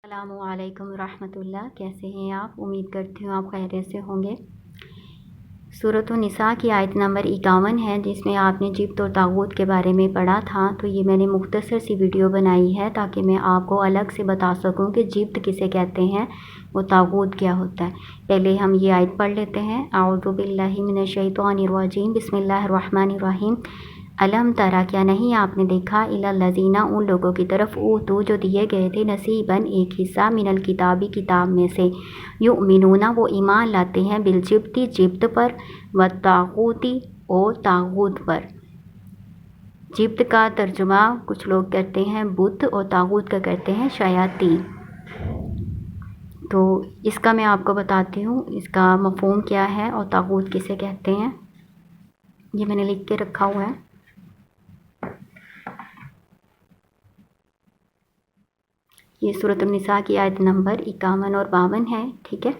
السلام علیکم ورحمۃ اللہ، کیسے ہیں آپ؟ امید کرتی ہوں آپ خیریت سے ہوں گے۔ سورۃ النساء کی آیت نمبر 51 ہے، جس میں آپ نے جبت اور طاغوت کے بارے میں پڑھا تھا۔ تو یہ میں نے مختصر سی ویڈیو بنائی ہے تاکہ میں آپ کو الگ سے بتا سکوں کہ جبت کسے کہتے ہیں، وہ طاغوت کیا ہوتا ہے۔ پہلے ہم یہ آیت پڑھ لیتے ہیں۔ اعوذ باللہ من الشیطان الرجیم، بسم اللہ الرحمن الرحیم۔ علم ترا، کیا نہیں آپ نے دیکھا، الی الذین، ان لوگوں کی طرف، اوتو جو دیے گئے تھے، نصیباً ایک حصہ، من الکتابی کتاب میں سے، یؤمنون وہ ایمان لاتے ہیں، بالجبتی جبت پر، والطاغوتی اور طاغوت پر۔ جبت کا ترجمہ کچھ لوگ کرتے ہیں بت، اور طاغوت کا کرتے ہیں شیاطین۔ تو اس کا میں آپ کو بتاتی ہوں اس کا مفہوم کیا ہے اور طاغوت کسے کہتے ہیں۔ یہ میں نے لکھ کے رکھا ہوا ہے۔ یہ سورۃ النساء کی آیت نمبر 51 اور 52 ہے، ٹھیک ہے۔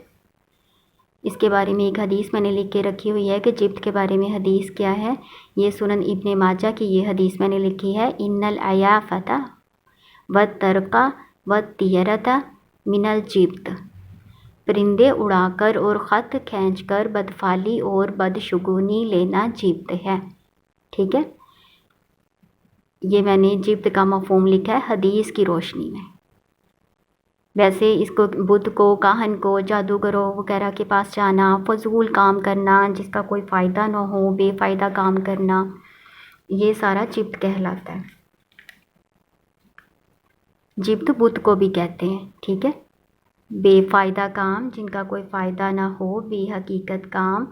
اس کے بارے میں ایک حدیث میں نے لکھ کے رکھی ہوئی ہے کہ جبت کے بارے میں حدیث کیا ہے۔ یہ سنن ابن ماجہ کی یہ حدیث میں نے لکھی ہے، ان العیافۃ والطرق والطیرۃ من الجبت، پرندے اڑا کر اور خط کھینچ کر بدفعلی اور بدشگونی لینا جبت ہے، ٹھیک ہے۔ یہ میں نے جبت کا مفہوم لکھا ہے حدیث کی روشنی میں۔ ویسے اس کو بت کو، کاہن کو، جادوگروں وغیرہ کے پاس جانا، فضول کام کرنا، جس کا کوئی فائدہ نہ ہو، بے فائدہ کام کرنا، یہ سارا جبت کہلاتا ہے۔ جبت بت کو بھی کہتے ہیں، ٹھیک ہے۔ بے فائدہ کام، جن کا کوئی فائدہ نہ ہو، بے حقیقت کام،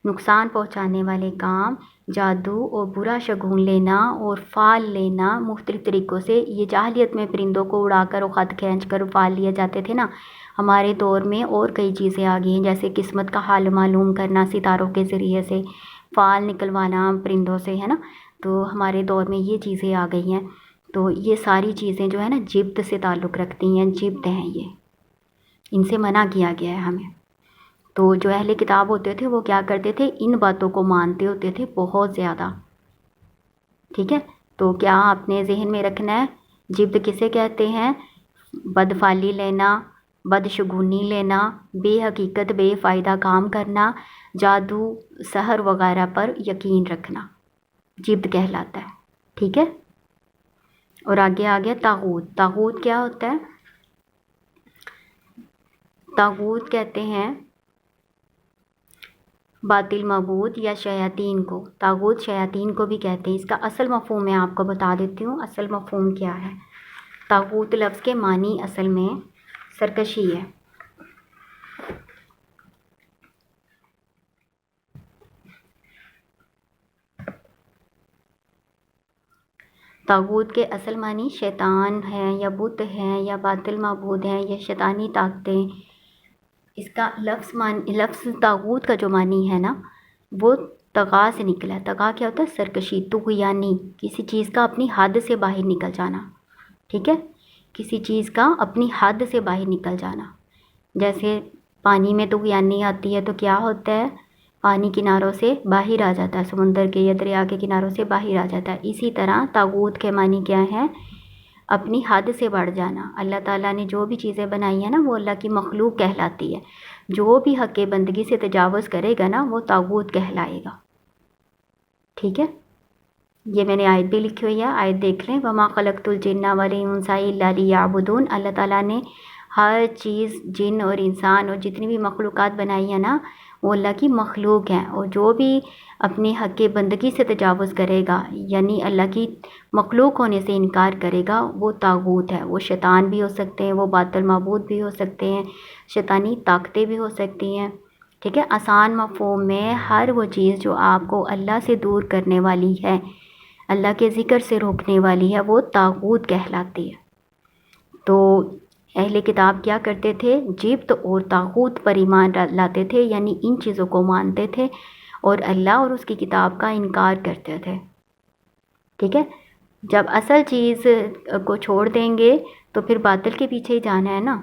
نقصان پہنچانے والے کام، جادو اور برا شگون لینا اور فال لینا مختلف طریقوں سے۔ یہ جاہلیت میں پرندوں کو اڑا کر اور خط کھینچ کر فال لیے جاتے تھے نا۔ ہمارے دور میں اور کئی چیزیں آ گئی ہیں، جیسے قسمت کا حال معلوم کرنا ستاروں کے ذریعے سے، فال نکلوانا پرندوں سے، ہے نا۔ تو ہمارے دور میں یہ چیزیں آ گئی ہیں۔ تو یہ ساری چیزیں جو ہے نا جبت سے تعلق رکھتی ہیں، جبت ہیں یہ، ان سے منع کیا گیا ہے ہمیں۔ تو جو اہل کتاب ہوتے تھے وہ کیا کرتے تھے، ان باتوں کو مانتے ہوتے تھے بہت زیادہ، ٹھیک ہے۔ تو کیا آپ نے ذہن میں رکھنا ہے، جبت کسے کہتے ہیں؟ بدفعلی لینا، بدشگونی لینا، بے حقیقت بے فائدہ کام کرنا، جادو سحر وغیرہ پر یقین رکھنا، جبت کہلاتا ہے، ٹھیک ہے۔ اور آگے آ گیا طاغوت۔ طاغوت کیا ہوتا ہے؟ طاغوت کہتے ہیں باطل معبود یا شیاطین کو۔ طاغوت شیاطین کو بھی کہتے ہیں۔ اس کا اصل مفہوم میں آپ کو بتا دیتی ہوں، اصل مفہوم کیا ہے۔ طاغوت لفظ کے معنی اصل میں سرکشی ہے۔ طاغوت کے اصل معنی شیطان ہے یا بت ہیں یا باطل معبود ہیں یا شیطانی طاقتیں۔ اس کا لفظ طاغوت کا جو معنی ہے نا، وہ طغا سے نکلا ہے۔ طغا کیا ہوتا ہے؟ سرکشی، طغیانی، کسی چیز کا اپنی حد سے باہر نکل جانا، ٹھیک ہے۔ کسی چیز کا اپنی حد سے باہر نکل جانا۔ جیسے پانی میں طغیانی آتی ہے تو کیا ہوتا ہے، پانی کناروں سے باہر آ جاتا ہے، سمندر کے یا دریا کے کناروں سے باہر آ جاتا ہے۔ اسی طرح طاغوت کے معنی کیا ہے؟ اپنی حد سے بڑھ جانا۔ اللہ تعالیٰ نے جو بھی چیزیں بنائی ہیں نا، وہ اللہ کی مخلوق کہلاتی ہے۔ جو بھی حق بندگی سے تجاوز کرے گا نا، وہ طاغوت کہلائے گا، ٹھیک ہے۔ یہ میں نے آیت بھی لکھی ہوئی ہے، آیت دیکھ لیں۔ وَمَا خَلَقْتُ الْجِنَّ وَالْإِنسَ إِلَّا لِيَعْبُدُونَ۔ اللہ تعالیٰ نے ہر چیز، جن اور انسان اور جتنی بھی مخلوقات بنائی ہیں نا، وہ اللہ کی مخلوق ہیں۔ اور جو بھی اپنے حق بندگی سے تجاوز کرے گا، یعنی اللہ کی مخلوق ہونے سے انکار کرے گا، وہ طاغوت ہے۔ وہ شیطان بھی ہو سکتے ہیں، وہ باطل معبود بھی ہو سکتے ہیں، شیطانی طاقتیں بھی ہو سکتی ہیں، ٹھیک ہے۔ آسان مفہوم میں ہر وہ چیز جو آپ کو اللہ سے دور کرنے والی ہے، اللہ کے ذکر سے روکنے والی ہے، وہ طاغوت کہلاتی ہے۔ تو اہل کتاب کیا کرتے تھے؟ جبت اور طاغوت پر ایمان لاتے تھے، یعنی ان چیزوں کو مانتے تھے اور اللہ اور اس کی کتاب کا انکار کرتے تھے، ٹھیک ہے۔ جب اصل چیز کو چھوڑ دیں گے تو پھر باطل کے پیچھے ہی جانا ہے نا۔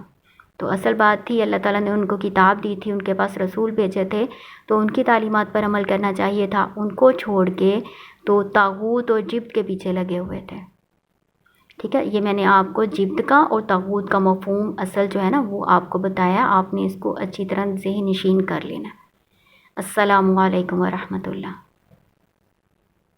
تو اصل بات تھی، اللہ تعالیٰ نے ان کو کتاب دی تھی، ان کے پاس رسول بھیجے تھے، تو ان کی تعلیمات پر عمل کرنا چاہیے تھا۔ ان کو چھوڑ کے تو طاغوت اور جبت کے پیچھے لگے ہوئے تھے۔ ٹھیک ہے، یہ میں نے آپ کو جبت کا اور طاغوت کا مفہوم اصل جو ہے نا وہ آپ کو بتایا، آپ نے اس کو اچھی طرح ذہن نشین کر لینا۔ السلام علیکم ورحمۃ اللہ۔